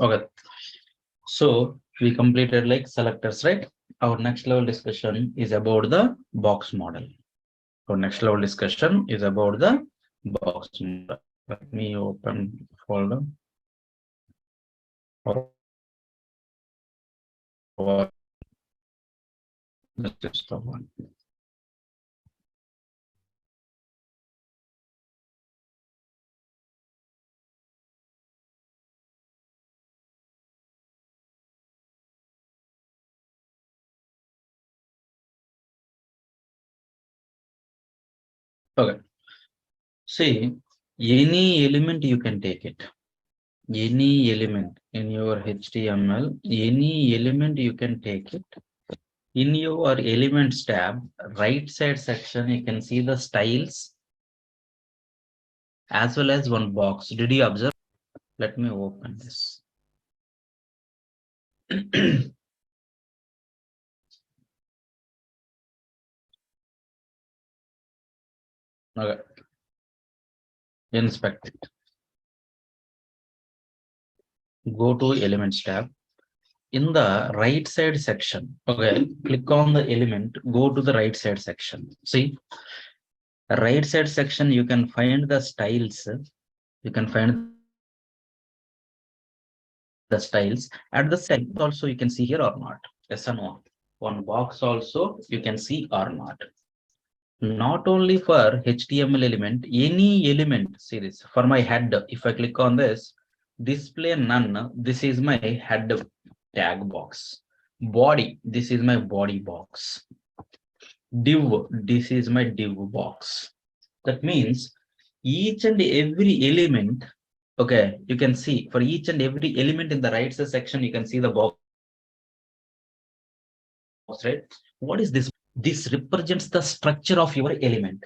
Okay, so we completed like selectors, right? Our next level discussion is about the box model. Our next level discussion is about the box model. Let me open folder. This is the one. Okay. See, any element you can take it. Any element in your HTML, any element you can take it. In your elements tab, right side section, you can see the styles as well as one box. Did you observe? Let me open this. Okay. Inspect it. Go to elements tab. In the right side section, okay, click on the element, go to the right side section. See, right side section, you can find the styles. You can find the styles at the same also you can see here or not. Yes or no? One box also you can see or not. Not only for HTML element, any element series for my head. If I click on this, display none, this is my head tag box. Body, this is my body box. Div, this is my div box. That means each and every element, okay, you can see for each and every element in the right section, you can see the box, right? What is this? This represents the structure of your element.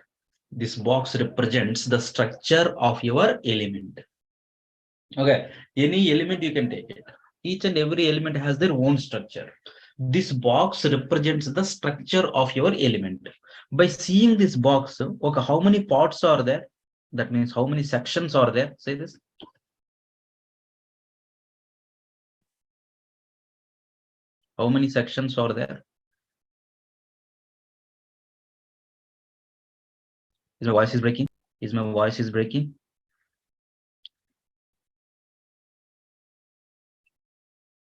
This box represents the structure of your element. Okay, any element you can take it. Each and every element has their own structure. This box represents the structure of your element. By seeing this box, okay, how many parts are there? That means how many sections are there? Say this. How many sections are there? Is my voice is breaking? Is my voice is breaking?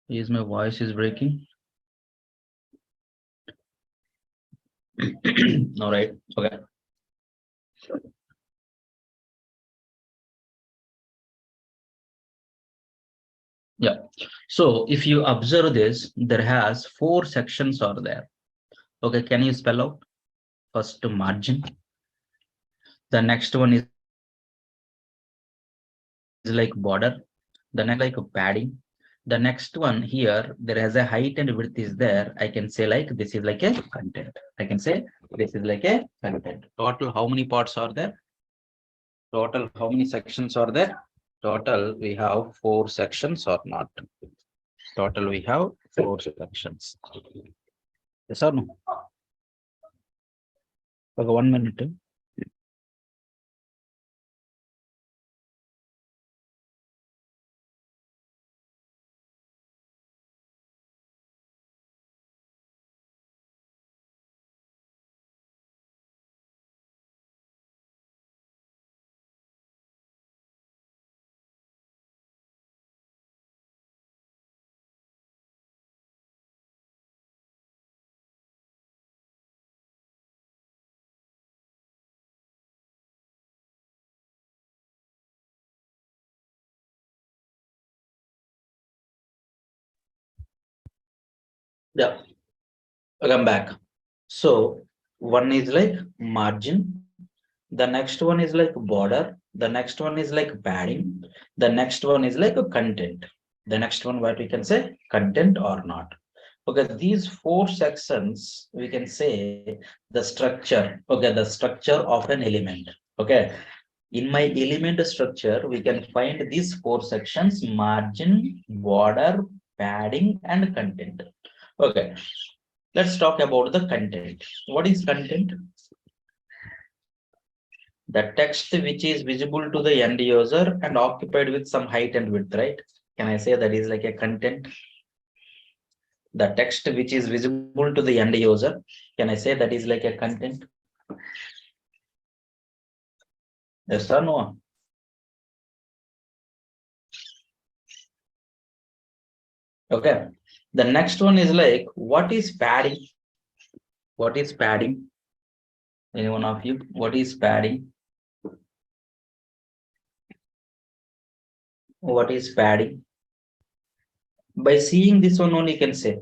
Is my voice is breaking? All right. Okay. Yeah. So if you observe this, there has 4 sections are there. Okay. Can you spell out? First margin. The next one is like border. The next like padding. The next one here, there has a height and width is there. I can say like this is like a content. I can say this is like a content. Total, how many parts are there? Total, how many sections are there? Total, we have 4 sections or not? Total, we have 4 sections. Yes or no? Okay, 1 minute. Yeah, come back. So one is like margin, the next one is like border, the next one is like padding, the next one is like a content. The next one, what we can say, content or not. Okay, these 4 sections we can say the structure. Okay, the structure of an element. Okay, in my element structure, we can find these 4 sections: margin, border, padding, and content. Okay, let's talk about the content. What is content? The text which is visible to the end user and occupied with some height and width, right? Can I say that is like a content? The text which is visible to the end user, can I say that is like a content? Yes or no? Okay. The next one is like, what is padding? What is padding? Any one of you? What is padding? What is padding? By seeing this one only you can say.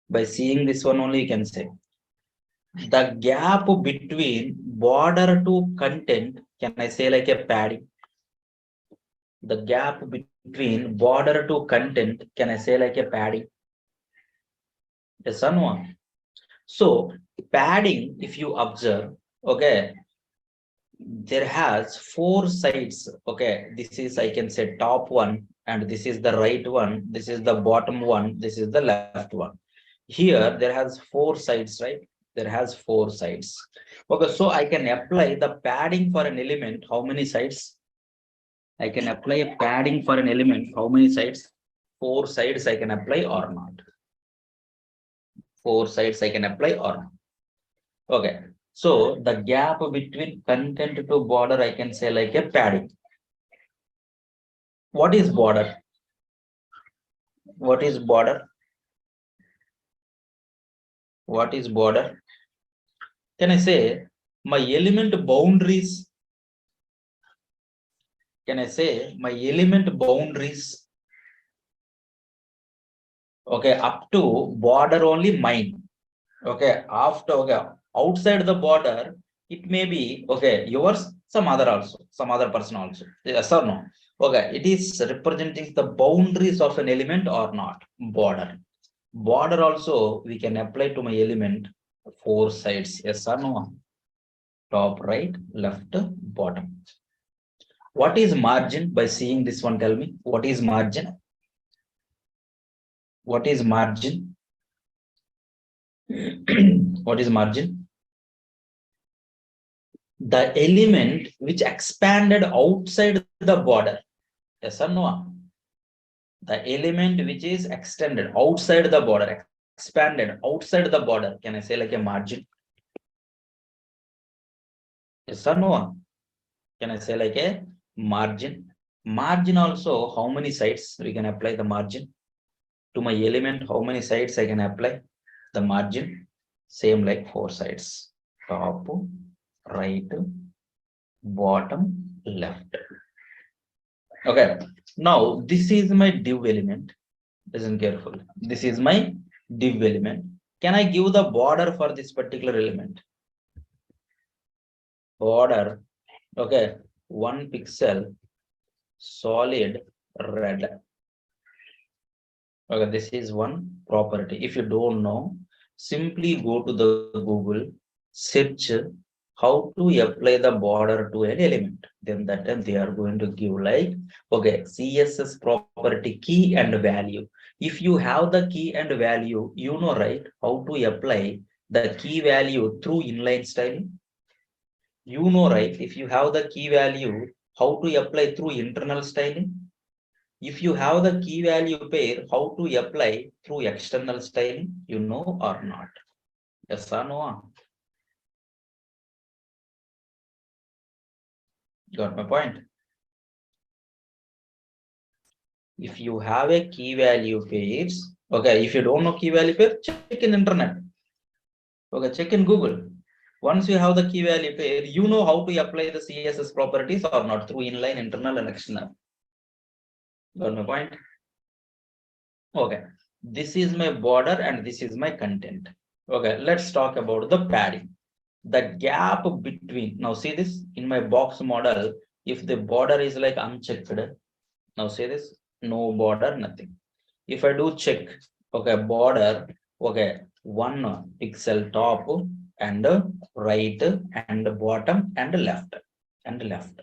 By seeing this one only you can say. The gap between border to content, can I say like a padding? The gap between border to content, can I say like a padding? Yes or no? So padding, if you observe, okay, there has four sides. Okay, this is, I can say, top one, and this is the right one, this is the bottom one, this is the left one. Here there has four sides, right? There has four sides. Okay, so I can apply the padding for an element. How many sides? I can apply a padding for an element. How many sides? Four sides I can apply or not. Four sides I can apply or not. Okay. So the gap between content to border, I can say like a padding. What is border? What is border? What is border? Can I say my element boundaries? Can I say my element boundaries? Okay, up to border only mine. Okay, after, okay, outside the border, it may be okay, yours, some other also, some other person also. Yes or no? Okay, it is representing the boundaries of an element or not. Border. Border also we can apply to my element four sides. Yes or no? Top, right, left, bottom. What is margin? By seeing this one, tell me what is margin? What is margin? What is margin? The element which expanded outside the border. Yes or no? The element which is extended outside the border, expanded outside the border. Can I say like a margin? Yes or no? Can I say like a margin? Margin also, how many sides we can apply the margin? To my element, how many sides I can apply the margin? Same like four sides. Top, right, bottom, left. Okay. Now this is my div element. Listen carefully. This is my div element. Can I give the border for this particular element? Border. Okay. 1 pixel solid red. Okay, this is one property. If you don't know, simply go to the Google, search how to apply the border to an element. Then that time they are going to give like, okay, CSS property key and value. If you have the key and value, you know, right, how to apply the key value through inline styling. You know, right, if you have the key value, how to apply through internal styling. If you have the key value pair, how to apply through external styling, you know or not? Yes or no? Got my point? If you have a key value pairs, okay, if you don't know key value pair, check in internet. Okay, check in Google. Once you have the key value pair, you know how to apply the CSS properties or not through inline, internal, and external. Got my point? Okay, this is my border and this is my content. Okay, let's talk about the padding. The gap between, now see this in my box model, if the border is like unchecked, now see this, no border, nothing. If I do check, okay, border, okay, 1 pixel top and right and bottom and left and left.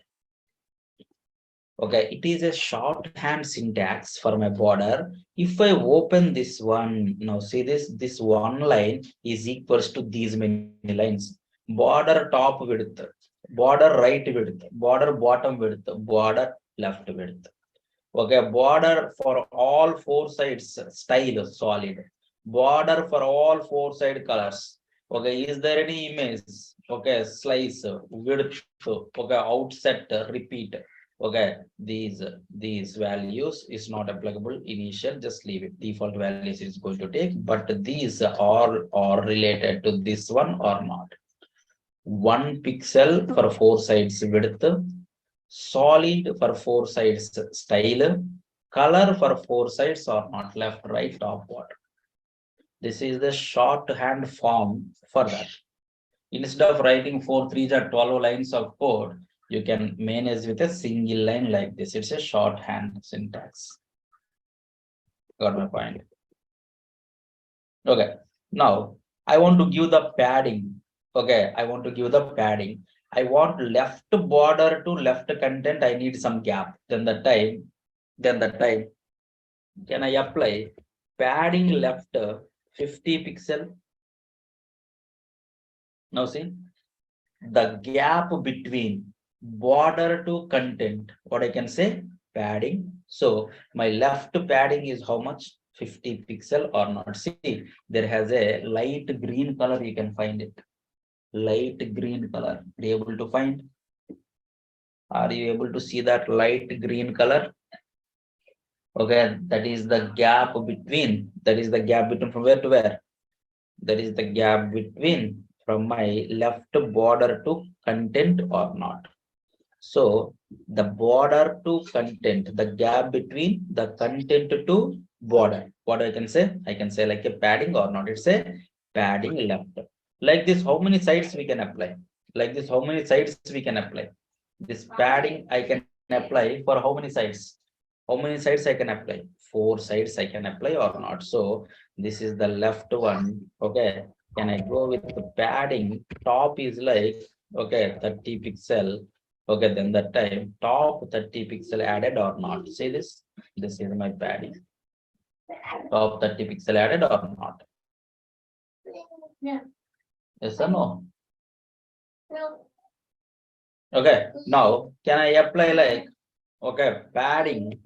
Okay, it is a shorthand syntax for my border. If I open this one, now see this one line is equals to these many lines. Border top width, border right width, border bottom width, border left width. Okay, border for all four sides style solid. Border for all four side colors. Okay, is there any image? Okay, slice, width, okay, outset, repeat. Okay, these values is not applicable initial, just leave it. Default values is going to take, but these are related to this one or not. 1 pixel for four sides width, solid for four sides style, color for four sides or not, left, right, top, bottom. This is the shorthand form for that. Instead of writing 4 3s or 12 lines of code, you can manage with a single line like this. It's a shorthand syntax. Got my point? Okay. Now I want to give the padding. Okay, I want to give the padding. I want left border to left content. I need some gap. Then the time can I apply padding left 50 pixel? Now see the gap between border to content, what I can say, padding. So my left padding is how much? 50 pixel or not. See, there has a light green color, you can find it. Light green color. Are you able to find? Are you able to see that light green color? Okay, that is the gap between. That is the gap between from where to where? That is the gap between from my left border to content or not. So the border to content, the gap between the content to border. What I can say? I can say like a padding or not. It's a padding left. Like this, how many sides we can apply? Like this, how many sides we can apply? This padding I can apply for how many sides? How many sides I can apply? Four sides I can apply or not. So this is the left one. Okay. Can I go with the padding? Top is like, okay, 30 pixel. Okay, then that time top 30 pixel added or not. See this? This is my padding. Top 30 pixel added or not? Yeah. Yes or no? No. Okay, now can I apply like, okay, padding,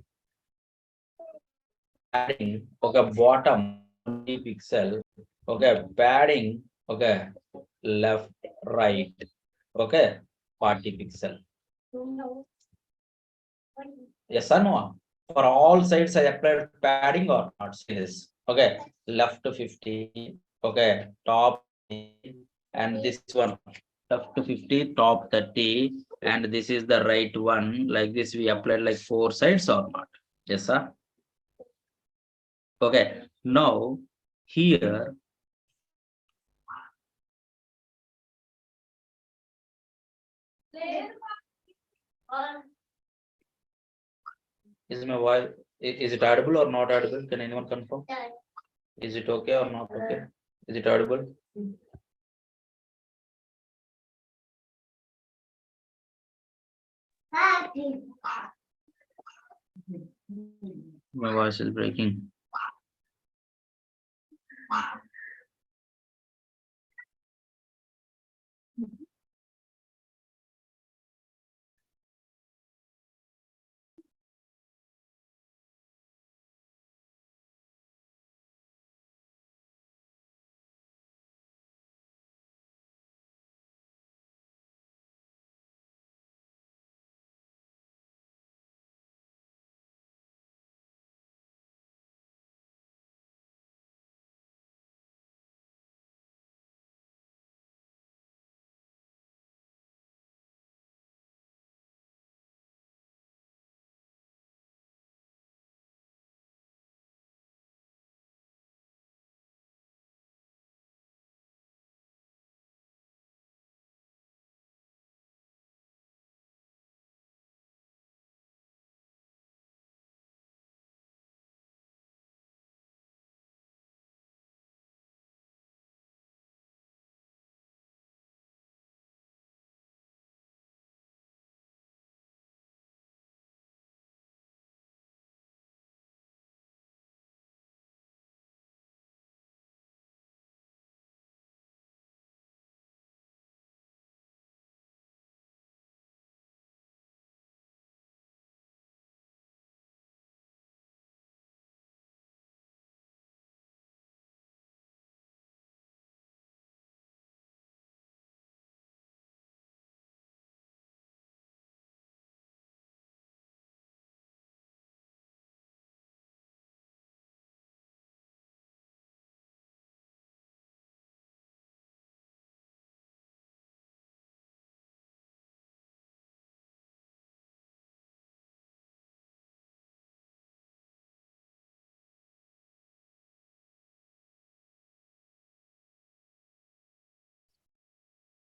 okay, bottom 20 pixel, okay, padding, okay, left, right, okay, 40 pixel. No. Yes or no? For all sides, I applied padding or not? See this. Okay, left 50, okay, top 30, and this one left 50, top 30, and this is the right one. Like this, we applied like four sides or not? Yes, sir. Okay, now here is my voice. Is it audible or not audible? Can anyone confirm? Is it okay or not okay? Is it audible? My voice is breaking.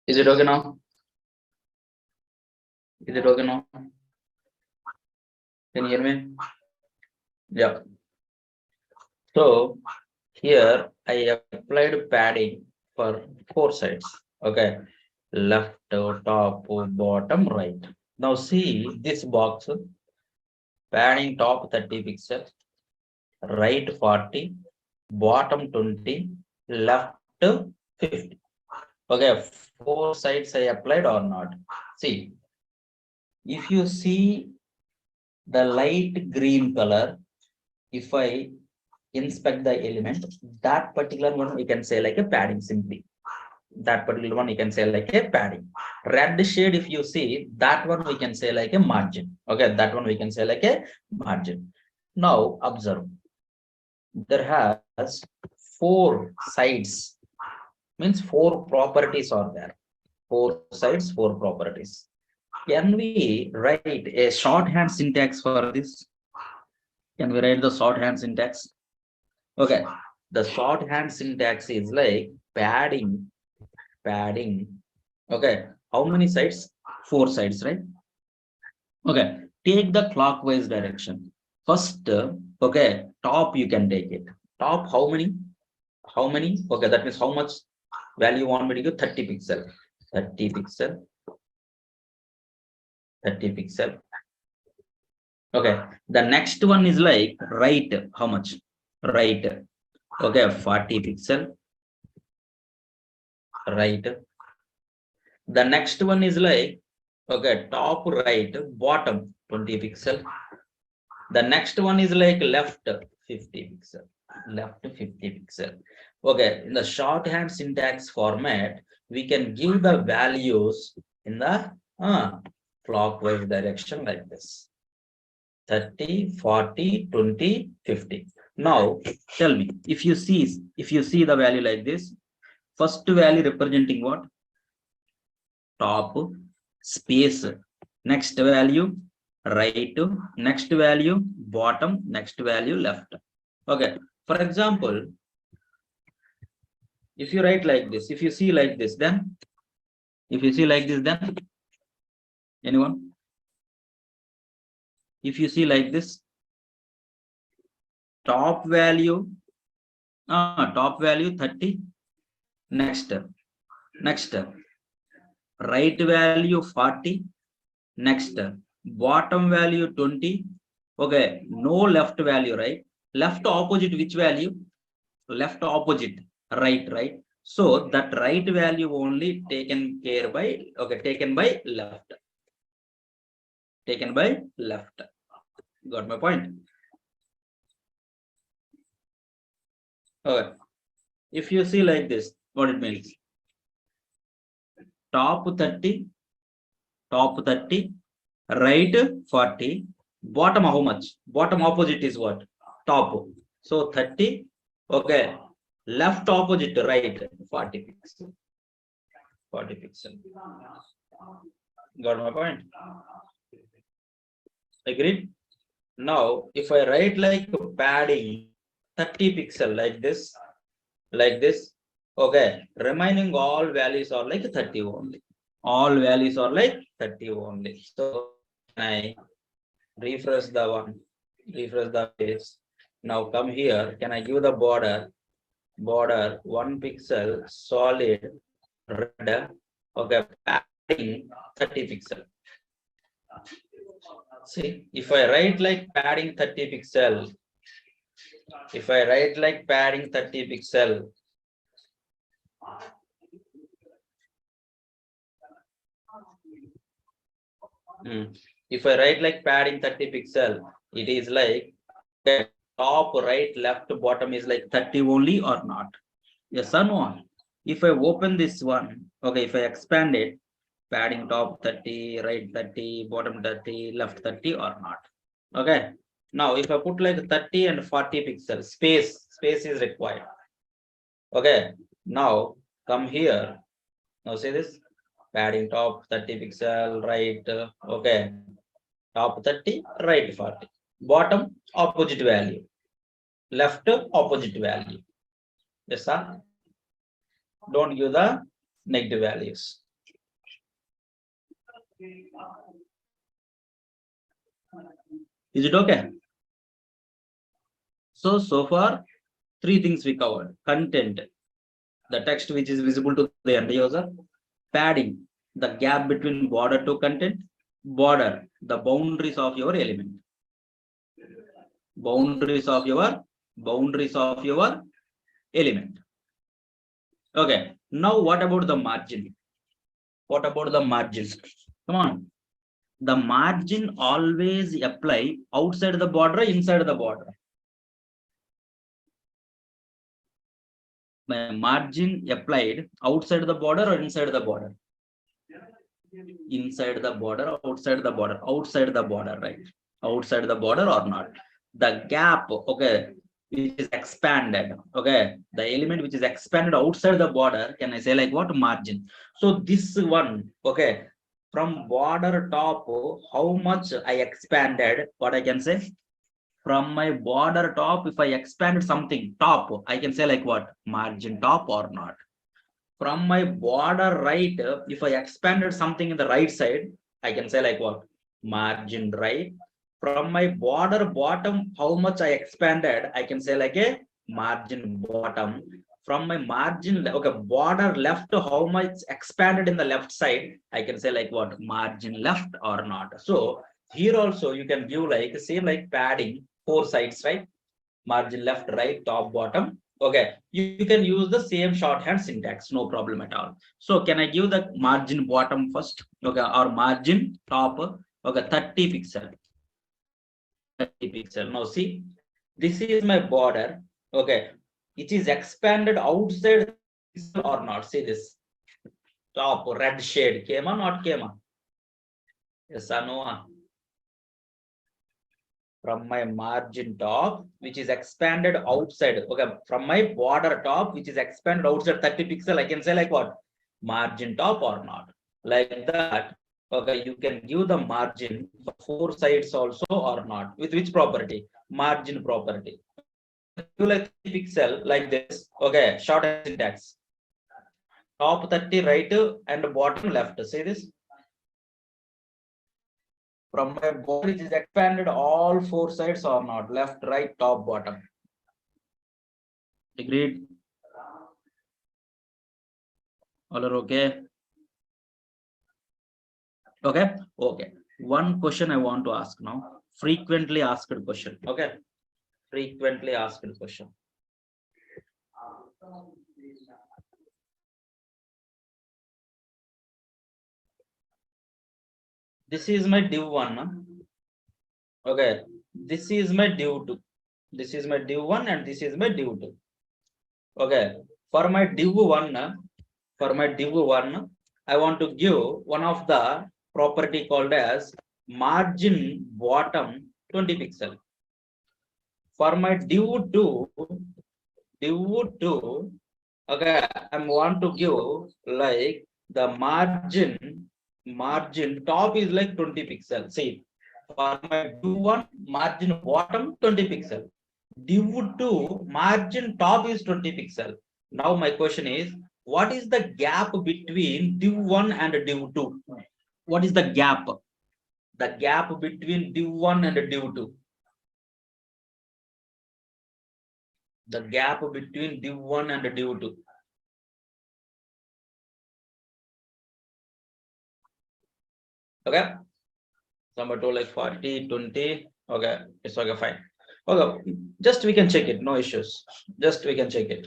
Is it okay now? Is it okay now? Can you hear me? Yeah. So here I applied padding for four sides. Okay. Left, top, bottom, right. Now see this box, padding top 30 pixels, right 40, bottom 20, left 50. Okay, four sides I applied or not. See, if you see the light green color, if I inspect the element, that particular one we can say like a padding simply. That particular one you can say like a padding. Red shade, if you see, that one we can say like a margin. Okay, that one we can say like a margin. Now observe, there has four sides, means four properties are there. Four sides, four properties. Can we write a shorthand syntax for this? Can we write the shorthand syntax? Okay, the shorthand syntax is like padding, padding. Okay, how many sides? Four sides, right? Okay, take the clockwise direction. First, okay, top you can take it. Top, how many? How many? Okay, that means how much value you want me to give? 30 pixel. 30 pixel. 30 pixel. Okay, the next one is like right. How much? Right. Okay, 40 pixel. Right. The next one is like, okay, top right, bottom 20 pixel. The next one is like left 50 pixel. Left 50 pixel. Okay, in the shorthand syntax format, we can give the values in the clockwise direction like this. 30, 40, 20, 50. Now tell me, if you see the value like this, first value representing what? Top, space, next value right, next value bottom, next value left. Okay, for example, if you write like this, if you see like this, then if you see like this, then anyone, if you see like this, top value top value 30, next next right value 40, next bottom value 20. Okay, no left value, right? Left opposite which value? Left opposite right, right? So that right value only taken care by, okay, taken by left, taken by left. Got my point? Okay, if you see like this, what it means? Top 30, top 30, right 40, bottom how much? Bottom opposite is what? Top. So 30. Okay, left opposite right 40 pixel. 40 pixel. Got my point? Agreed? Now, if I write like padding 30 pixel like this, okay, remaining all values are like 30 only. All values are like 30 only. So I refresh the one, refresh the page. Now come here. Can I give the border? Border 1 pixel solid red. Okay, padding 30 pixel. See, if I write like padding 30 pixel, if I write like padding 30 pixel, if I write like padding 30 pixel, it is like top, right, left, bottom is like 30 only or not? Yes or no? If I open this one, okay, if I expand it, padding top 30, right 30, bottom 30, left 30 or not? Okay. Now, if I put like 30 and 40 pixels, space is required. Okay. Now, come here. Now, see this? Padding top 30 pixel, right, okay. Top 30, right 40. Bottom, opposite value. Left, opposite value. Yes, sir? Don't give the negative values. Is it okay? So far, three things we covered: content, the text which is visible to the end user; padding, the gap between border to content; border, the boundaries of your element, boundaries of your element. Okay. Now, what about the margin? What about the margins? Come on. The margin always apply outside the border, inside the border. My margin applied outside the border or inside the border? Inside the border, outside the border, right? Outside the border or not? The gap, okay, which is expanded, okay, the element which is expanded outside the border, can I say like what? Margin. So this one, okay, from border top, how much I expanded, what I can say? From my border top, if I expanded something top, I can say like what? Margin top or not? From my border right, if I expanded something in the right side, I can say like what? Margin right. From my border bottom, how much I expanded, I can say like a margin bottom. From my margin, okay, border left, how much expanded in the left side, I can say like what? Margin left or not. So here also you can view like same like padding, four sides, right? Margin left, right, top, bottom. Okay, you can use the same shorthand syntax, no problem at all. So can I give the margin bottom first? Okay, or margin top? Okay, 30 pixel. 30 pixel. Now see, this is my border. Okay, it is expanded outside pixel or not? See this top red shade came or not came? Yes or no? From my margin top, which is expanded outside. Okay, from my border top, which is expanded outside 30 pixel, I can say like what? Margin top or not. Like that. Okay, you can give the margin for four sides also or not. With which property? Margin property. You like 30 pixel like this. Okay, short syntax. Top 30 right and bottom left. See this? From my border, it is expanded all four sides or not? Left, right, top, bottom. Agreed? All are okay? Okay. Okay. One question I want to ask now. Frequently asked question. Okay. Frequently asked question. This is my div one. Okay. This is my div two. This is my div one and this is my div two. Okay. For my div one, I want to give one of the property called as margin bottom 20 pixel. For my div 2, okay, I want to give like the margin top is like 20 pixel. See, for my div 1, margin bottom 20 pixel. Div 2, margin top is 20 pixel. Now my question is, what is the gap between div 1 and div 2? What is the gap? The gap between div 1 and div 2. The gap between div 1 and div 2. Okay. Number 2 like 40, 20. Okay, it's okay, fine. Okay, just we can check it, no issues. Just we can check it.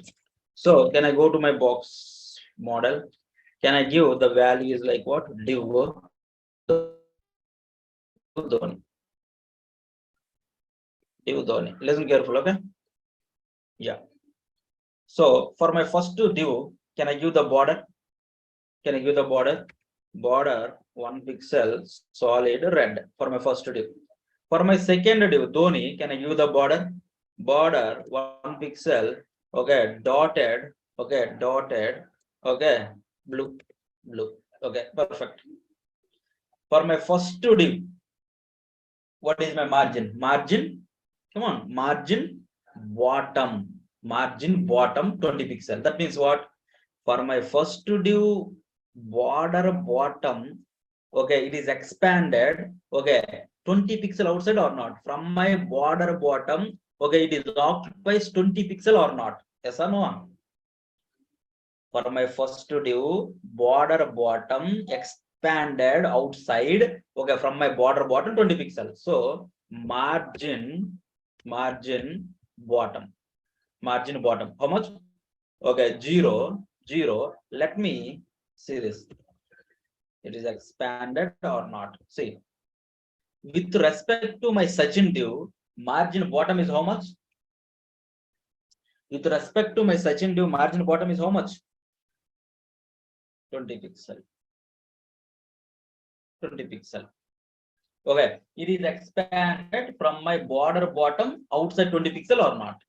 So can I go to my box model? Can I give the value is like what? Div Dhoni. Div Dhoni. Listen careful, okay? Yeah. So for my first div, can I give the border? Can I give the border? Border 1 pixel solid red for my first div. For my second div, Dhoni, can I give the border? Border 1 pixel, okay, dotted, okay, blue, okay, perfect. For my first div, what is my margin? Margin, come on, margin bottom 20 pixel. That means what? For my first div, border bottom Okay, it is expanded. Okay, 20 pixel outside or not? From my border bottom, okay, it is occupies 20 pixel or not? Yes or no? For my first div, border bottom expanded outside. Okay, from my border bottom 20 pixels. So margin bottom, margin bottom. How much? Okay, 0, 0. Let me see this. It is expanded or not? See, with respect to my Sachin div, margin bottom is how much? With respect to my Sachin div, margin bottom is how much? 20 pixel. 20 pixel. Okay, it is expanded from my border bottom outside 20 pixel or not?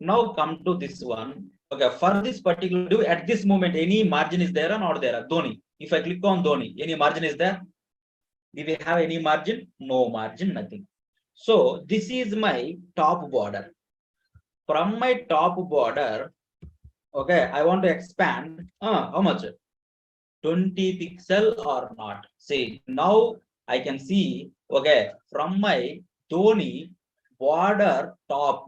Now come to this one. Okay, for this particular div, at this moment, any margin is there or not there? Dhoni. If I click on Dhoni, any margin is there? Do we have any margin? No margin, nothing. So this is my top border. From my top border, okay, I want to expand. How much? 20 pixel or not? See, now I can see, okay, from my Dhoni border top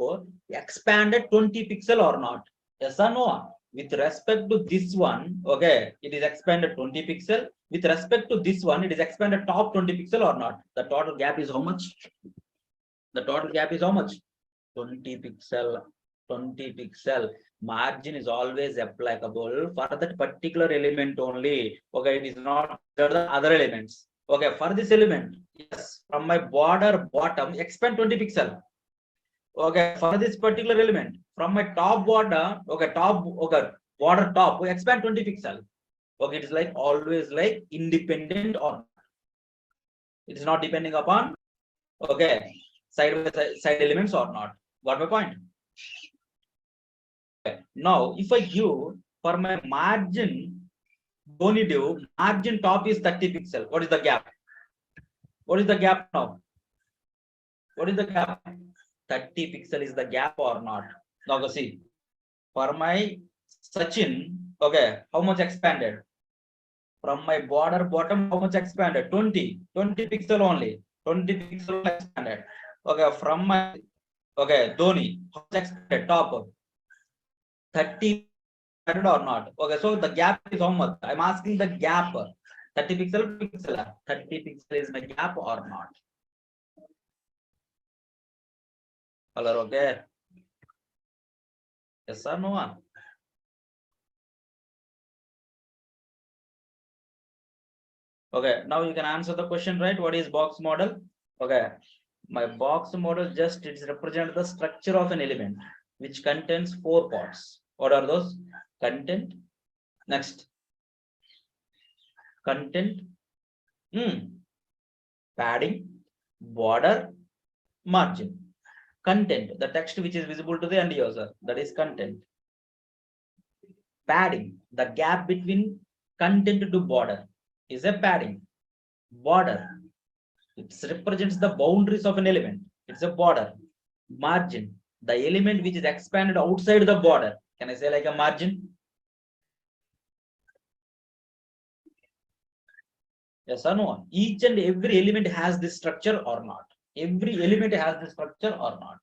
expanded 20 pixel or not? Yes or no? With respect to this one, okay, it is expanded 20 pixel. With respect to this one, it is expanded top 20 pixel or not? The total gap is how much? The total gap is how much? 20 pixel. 20 pixel. Margin is always applicable for that particular element only. Okay, it is not for the other elements. Okay, for this element, yes, from my border bottom, expand 20 pixel. Okay, for this particular element, from my top border, okay, border top, we expand 20 pixel. Okay, it is like always like independent or it is not depending upon, okay, side elements or not. Got my point? Okay. Now, if I give for my margin, Dhoni div, margin top is 30 pixel. What is the gap? What is the gap now? What is the gap? 30 pixel is the gap or not? Now go see. For my Sachin, okay, how much expanded? From my border bottom, how much expanded? 20 pixel only. 20 pixel expanded. Okay, from my, okay, Dhoni, how much expanded? Top 30 or not? Okay, so the gap is how much? I'm asking the gap. 30 pixel. 30 pixel is my gap or not? Color, okay. Yes or no? Okay, now you can answer the question, right? What is box model? Okay, my box model just it represents the structure of an element which contains 4 parts. What are those? Content. Next, content, padding, border, margin. Content, the text which is visible to the end user, that is content. Padding, the gap between content to border is a padding. Border, it represents the boundaries of an element. It's a border. Margin, the element which is expanded outside the border. Can I say like a margin? Yes or no? Each and every element has this structure or not? Every element has this structure or not?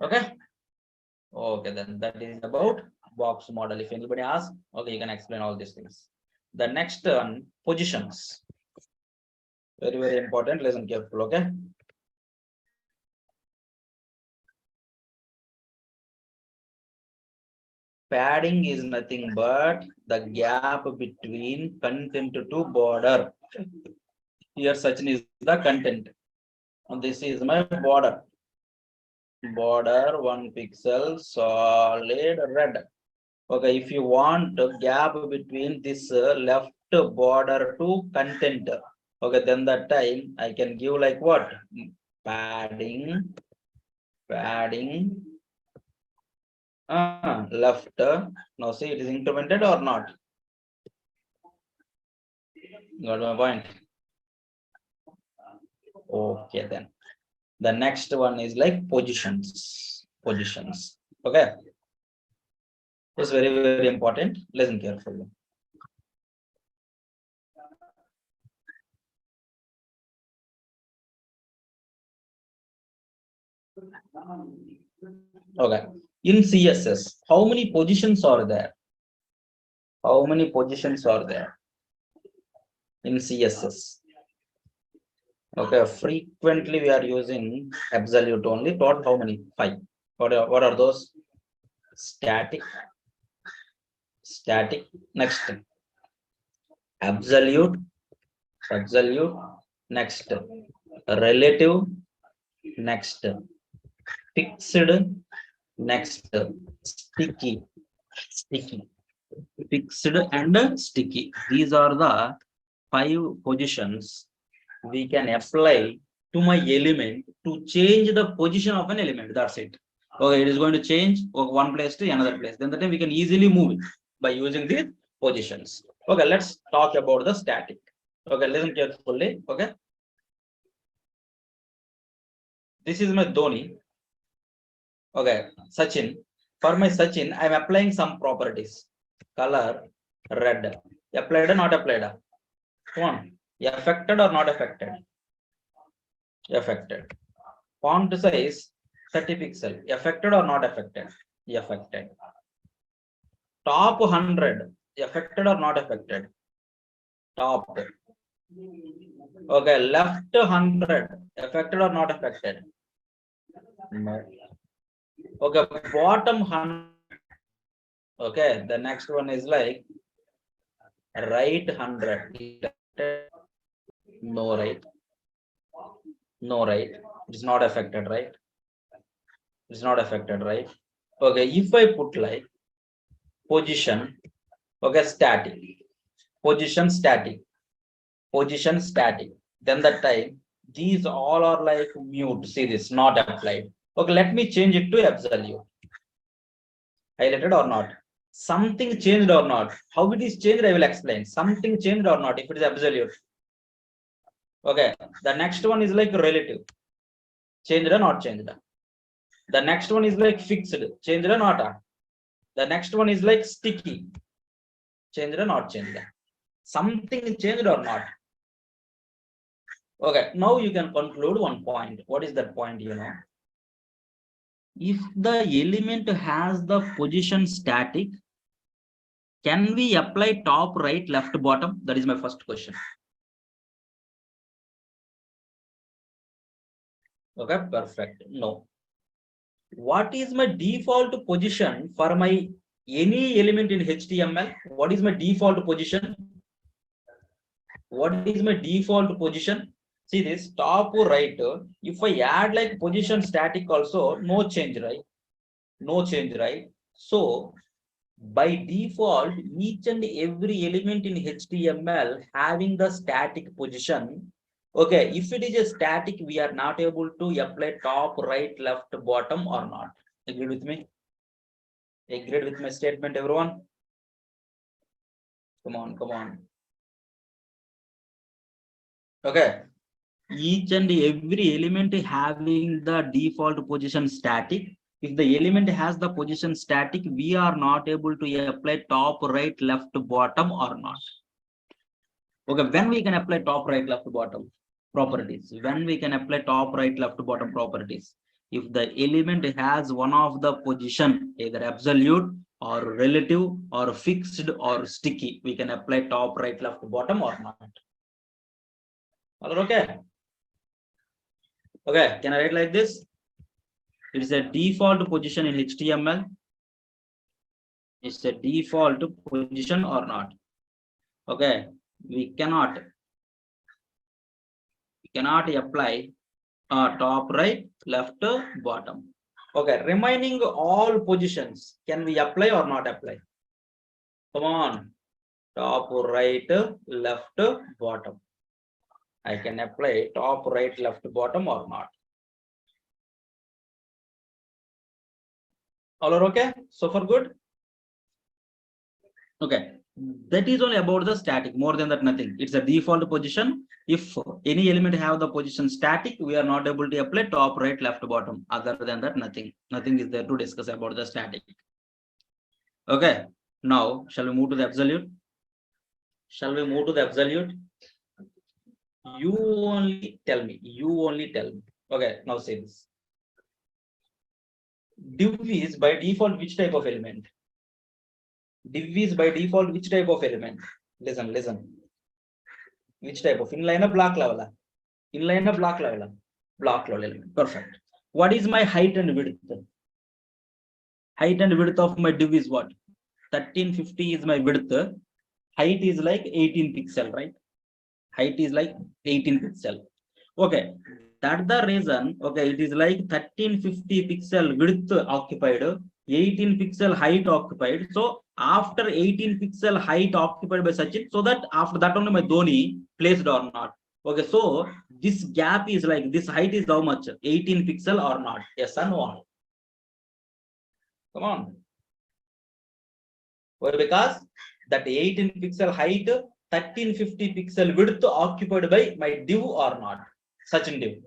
Okay. Okay, then that is about box model. If anybody asks, okay, you can explain all these things. The next one, positions. Very, very important. Listen careful, okay? Padding is nothing but the gap between content to border. Here, Sachin is the content. And this is my border. Border 1 pixel, solid red. Okay, if you want a gap between this left border to content, okay, then that time I can give like what? Padding, left. Now see, it is incremented or not? Got my point? Okay, then. The next one is like positions. Okay. It's very, very important. Listen carefully. Okay. In CSS, how many positions are there? How many positions are there in CSS? Okay, frequently we are using absolute only. Total how many? 5. What are those? Static. Static. Next. Absolute. Absolute. Next. Relative. Next. Fixed. Next. Sticky. Sticky. Fixed and sticky. These are the 5 positions we can apply to my element to change the position of an element. That's it. Okay, it is going to change one place to another place. Then the time we can easily move it by using these positions. Okay, let's talk about the static. Okay, listen carefully. Okay, this is my Dhoni. Okay, Sachin. For my Sachin, I am applying some properties. Color red. Applied or not applied? One. Affected or not affected? Affected. Font size 30 pixel. Affected or not affected? Affected. Top 100. Affected or not affected? Top. Okay, left 100. Affected or not affected? No. Okay, bottom 100. Okay, the next one is like right 100. No, right? No, right? It's not affected, right? It's not affected, right? Okay, if I put like position, okay, static, position static, position static, then the time these all are like mute. See this, not applied. Okay, let me change it to absolute. Highlighted or not? Something changed or not? How it is changed, I will explain. Something changed or not if it is absolute. Okay, the next one is like relative. Changed or not changed? The next one is like fixed. Changed or not? The next one is like sticky. Changed or not changed? Something changed or not? Okay, now you can conclude one point. What is that point? If the element has the position static, can we apply top, right, left, bottom? That is my first question. Okay, perfect. No. What is my default position for my any element in HTML? What is my default position? What is my default position? See this top right. If I add like position static also, no change, right? No change, right? So by default, each and every element in HTML having the static position. Okay, if it is a static, we are not able to apply top, right, left, bottom or not. Agree with me? Agree with my statement, everyone? Come on, come on. Okay. Each and every element having the default position static. If the element has the position static, we are not able to apply top, right, left, bottom or not. Okay, when we can apply top, right, left, bottom properties? When we can apply top, right, left, bottom properties? If the element has one of the position, either absolute or relative or fixed or sticky, we can apply top, right, left, bottom or not. All okay? Okay, can I write like this? It is a default position in HTML. It's a default position or not? Okay, we cannot apply top, right, left, bottom. Okay, remaining all positions, can we apply or not apply? Come on, top, right, left, bottom. I can apply top, right, left, bottom or not. All are okay? So far good? Okay, that is only about the static. More than that, nothing. It's a default position. If any element have the position static, we are not able to apply top, right, left, bottom. Other than that, nothing. Nothing is there to discuss about the static. Okay, now shall we move to the absolute? Shall we move to the absolute? You only tell me. You only tell me. Okay, now say this. div is by default which type of element? Div is by default which type of element? Listen. Which type of inline or block level? Inline or block level? Block level element. Perfect. What is my height and width? Height and width of my div is what? 1350 is my width. Height is like 18 pixel, right? Height is like 18 pixel. Okay, that's the reason. Okay, it is like 1350 pixel width occupied, 18 pixel height occupied. So after 18 pixel height occupied by Sachin, so that after that only my Dhoni placed or not. Okay, so this gap is like this height is how much? 18 pixel or not? Yes or no? Come on. Why? Because that 18 pixel height, 1350 pixel width occupied by my div or not? Sachin div.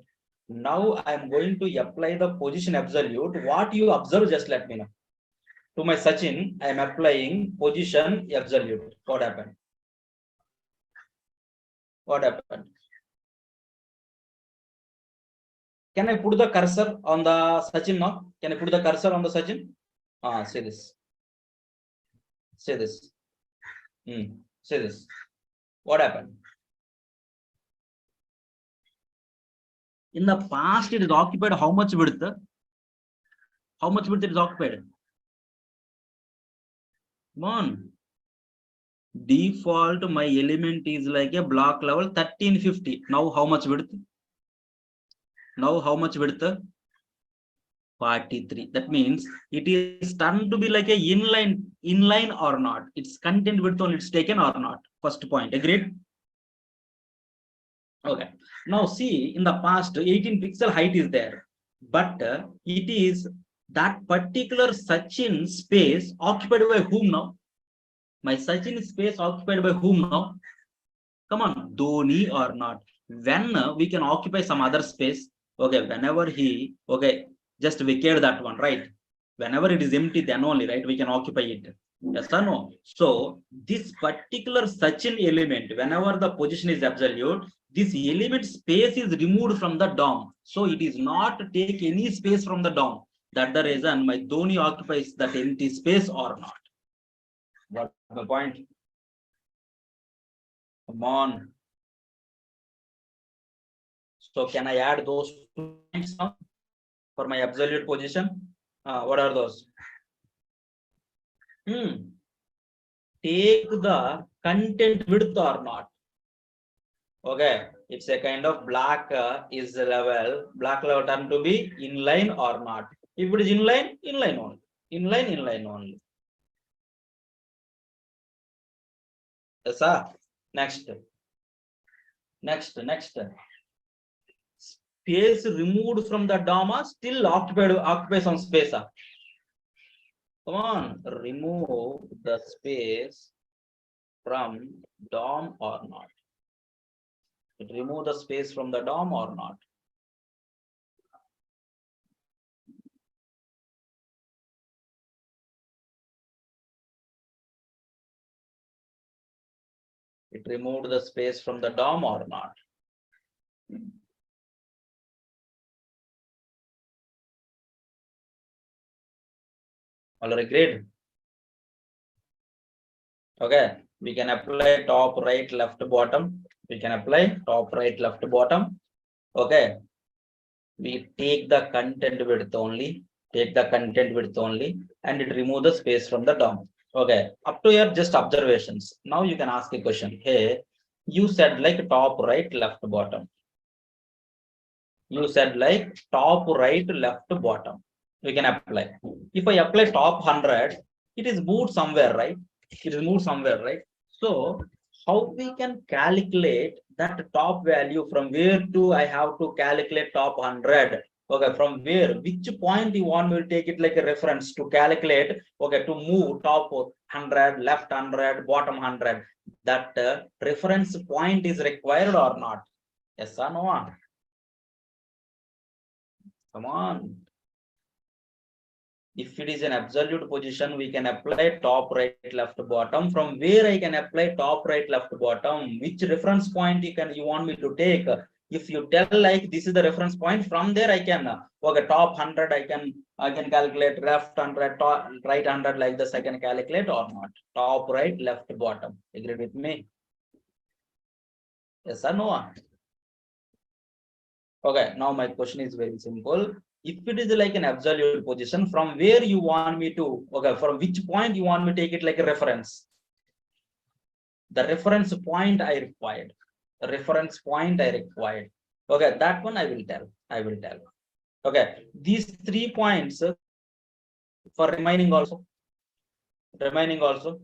Now I am going to apply the position absolute. What you observe, just let me know. To my Sachin, I am applying position absolute. What happened? What happened? Can I put the cursor on the Sachin now? Can I put the cursor on the Sachin? Say this. Say this. Say this. What happened? In the past, it is occupied how much width? How much width it is occupied? Come on. Default, my element is like a block level 1350. Now how much width? Now how much width? 43. That means it is turned to be like a inline or not. Its content width only it's taken or not. First point. Agreed? Okay. Now see, in the past 18 pixel height is there, but it is that particular Sachin space occupied by whom now? My Sachin space occupied by whom now? Come on, Dhoni or not? When we can occupy some other space, okay, whenever he, okay, just vacate that one, right? Whenever it is empty, then only, right, we can occupy it. Yes or no? So this particular Sachin element, whenever the position is absolute, this element space is removed from the DOM. So it is not take any space from the DOM. That's the reason my Dhoni occupies that empty space or not. What's the point? Come on. So can I add those two points now for my absolute position? What are those? Take the content width or not. Okay, it's a kind of black is the level, black level term to be inline or not. If it is inline, inline only. Inline only. Yes, sir. Next. Space removed from the DOM, still occupy some space. Come on, remove the space from DOM or not. Remove the space from the DOM or not. It removed the space from the DOM or not. All agreed? Okay, we can apply top, right, left, bottom. We can apply top, right, left, bottom. Okay, we take the content width only, and it remove the space from the DOM. Okay, up to your just observations. Now you can ask a question. Hey, you said like top, right, left, bottom. You said like top, right, left, bottom. We can apply. If I apply top 100, it is moved somewhere, right? It is moved somewhere, right? So how we can calculate that top value? From where to I have to calculate top 100? Okay, from where? Which point you want me to take it like a reference to calculate? Okay, to move top 100, left 100, bottom 100. That reference point is required or not? Yes or no? Come on. If it is an absolute position, we can apply top, right, left, bottom. From where I can apply top, right, left, bottom? Which reference point you want me to take? If you tell like this is the reference point, from there I can okay, top 100 I can calculate, left 100, top right 100, like this I can calculate or not. Top right, left bottom. Agree with me? Yes or no? Okay, now my question is very simple. If it is like an absolute position, from where you want me to, okay, from which point you want me to take it like a reference? The reference point I required. The reference point I required. Okay, that one I will tell. I will tell. Okay, these 3 points for remaining also. Remaining also.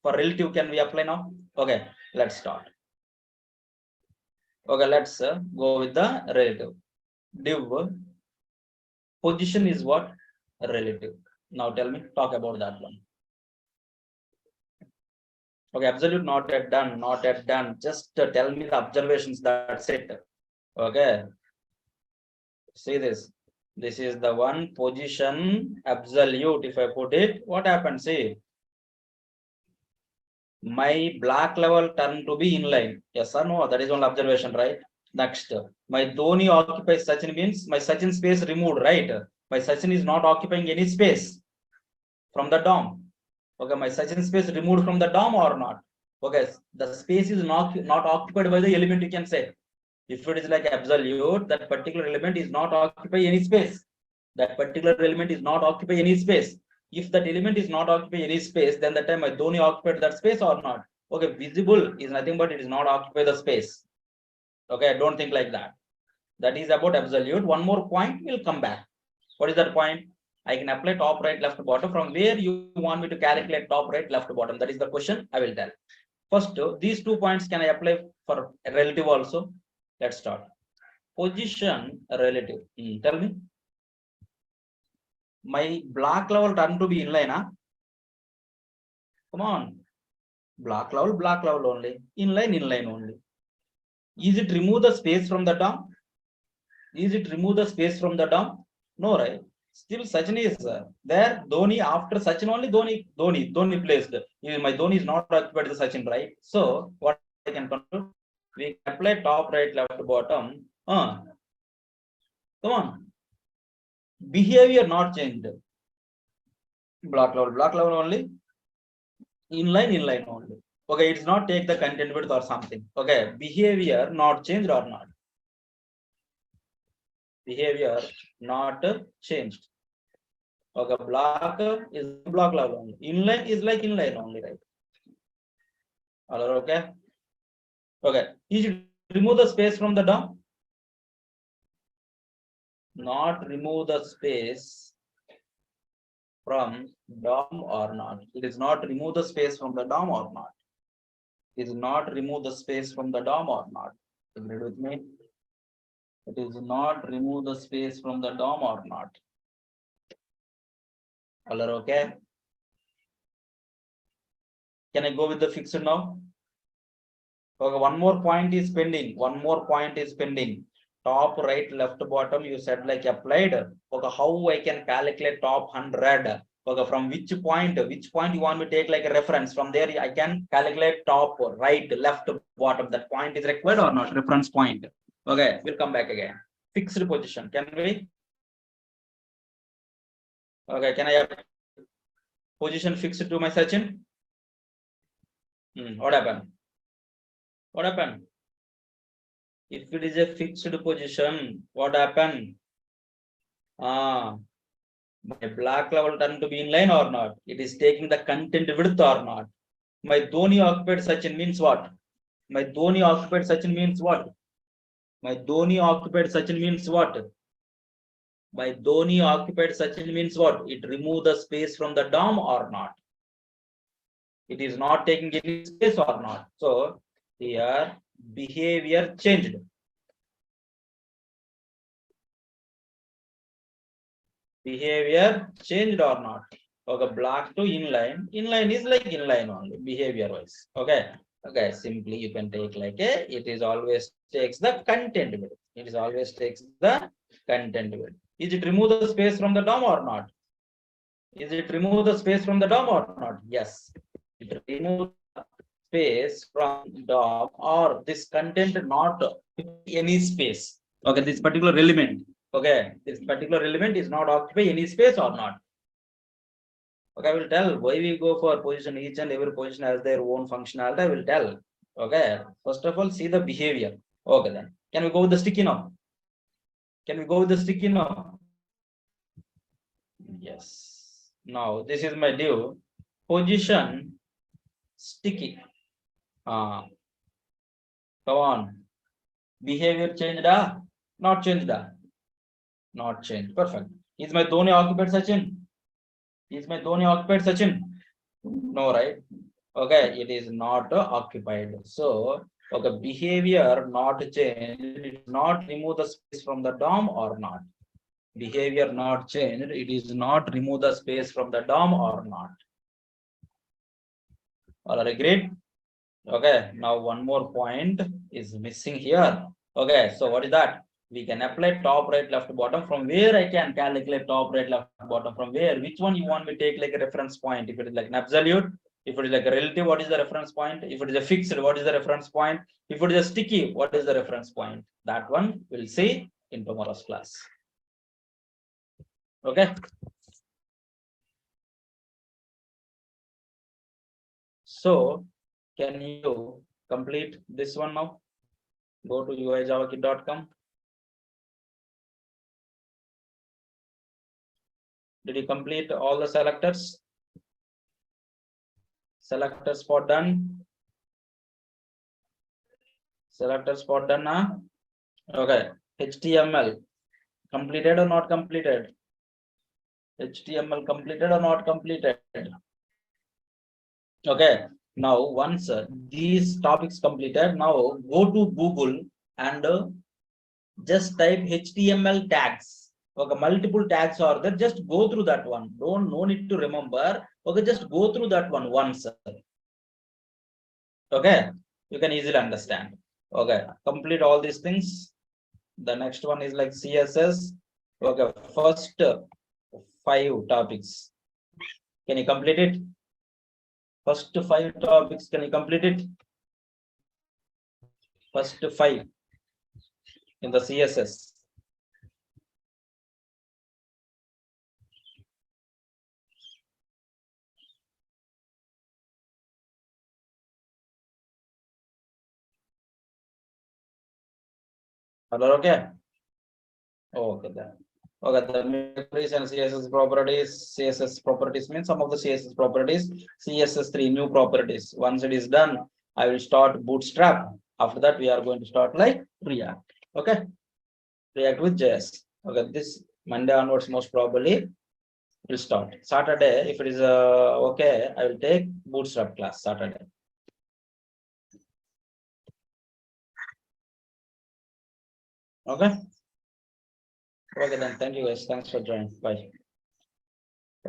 For relative, can we apply now? Okay, let's start. Okay, let's go with the relative. Div position is what? Relative. Now tell me, talk about that one. Okay, absolute not yet done, not yet done. Just tell me the observations, that's it. Okay. See this. This is the one position absolute. If I put it, what happens? See, my black level turn to be inline. Yes or no? That is one observation, right? Next, my Dhoni occupies Sachin means my Sachin space removed, right? My Sachin is not occupying any space from the DOM. Okay, my Sachin space removed from the DOM or not? Okay, the space is not occupied by the element, you can say. If it is like absolute, that particular element is not occupy any space. That particular element is not occupy any space. If that element is not occupy any space, then that time I Dhoni occupied that space or not. Okay, visible is nothing but it is not occupy the space. Okay, don't think like that. That is about absolute. One more point will come back. What is that point? I can apply top right, left, bottom. From where you want me to calculate top right, left, bottom? That is the question I will tell. First, these 2 points can I apply for relative also? Let's start. Position relative. Tell me. My black level turn to be inline, huh? Come on. Black level only. Inline only. Is it remove the space from the DOM? Is it remove the space from the DOM? No, right? Still Sachin is there. Dhoni, after Sachin only Dhoni placed. My Dhoni is not occupied the Sachin, right? So what I can conclude? We can apply top right, left, bottom. Come on. Behavior not changed. Black level only. Inline only. Okay, it's not take the content width or something. Okay, behavior not changed or not? Behavior not changed. Okay, block is block level only. Inline is like inline only, right? All are okay. Okay, you should remove the space from the DOM. Not remove the space from DOM or not. It is not remove the space from the DOM or not. It is not remove the space from the DOM or not. Agree with me? It is not remove the space from the DOM or not. All are okay? Can I go with the fixed now? Okay, one more point is pending. One more point is pending. Top right, left, bottom, you said like applied. Okay, how I can calculate top 100? Okay, from which point you want me to take like a reference? From there, I can calculate top right, left, bottom. That point is required or not? Reference point. Okay, we'll come back again. Fixed position. Can we? Okay, can I have position fixed to my Sachin? What happened? What happened? If it is a fixed position, what happened? My black level turn to be inline or not? It is taking the content width or not? My Dhoni occupied Sachin means what? My Dhoni occupied Sachin means what? My Dhoni occupied Sachin means what? My Dhoni occupied Sachin means what? It remove the space from the DOM or not? It is not taking any space or not? So here behavior changed. Behavior changed or not? Okay, black to inline. Inline is like inline only, behavior wise. Okay. Okay, simply you can take like a, it is always takes the content width. It is always takes the content width. Is it remove the space from the DOM or not? Is it remove the space from the DOM or not? Yes. It remove the space from DOM or this content not any space. Okay, this particular element. Okay, this particular element is not occupy any space or not. Okay, I will tell why we go for position. Each and every position has their own functionality. I will tell. Okay, first of all, see the behavior. Okay, then can we go with the sticky now? Can we go with the sticky now? Yes. Now this is my div position sticky. Come on. Behavior changed, not changed, not changed. Perfect. Is my Dhoni occupied Sachin? Is my Dhoni occupied Sachin? No, right? Okay, it is not occupied. So, okay, behavior not changed. It not remove the space from the DOM or not. Behavior not changed. It is not remove the space from the DOM or not. All are agreed? Okay, now one more point is missing here. Okay, so what is that? We can apply top, right, left, bottom. From where I can calculate top, right, left, bottom? From where? Which one you want me to take like a reference point? If it is like an absolute, if it is like a relative, what is the reference point? If it is a fixed, what is the reference point? If it is a sticky, what is the reference point? That one we'll see in tomorrow's class. Okay. So, can you complete this one now? Go to uijavakit.com. Did you complete all the selectors? Selectors for done. Selectors for done. Okay. HTML completed or not completed? HTML completed or not completed? Okay. Now, once these topics completed, now go to Google and just type HTML tags. Okay, multiple tags are there. Just go through that one. No need to remember. Okay, just go through that one once. Okay, you can easily understand. Okay, complete all these things. The next one is like CSS. Okay, first 5 topics. Can you complete it? First 5 topics. Can you complete it? First 5 in the CSS. Hello, okay? Okay, then. Okay, the memories and CSS properties. CSS properties means some of the CSS properties. CSS3 new properties. Once it is done, I will start Bootstrap. After that, we are going to start like React. Okay, React with JS. Okay, this Monday onwards, most probably will start. Saturday, if it is okay, I will take Bootstrap class Saturday. Okay. Okay, then thank you guys. Thanks for joining. Bye.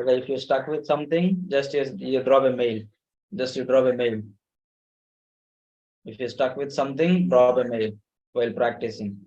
Okay, if you're stuck with something, just you drop a mail. Just you drop a mail. If you're stuck with something, drop a mail while practicing.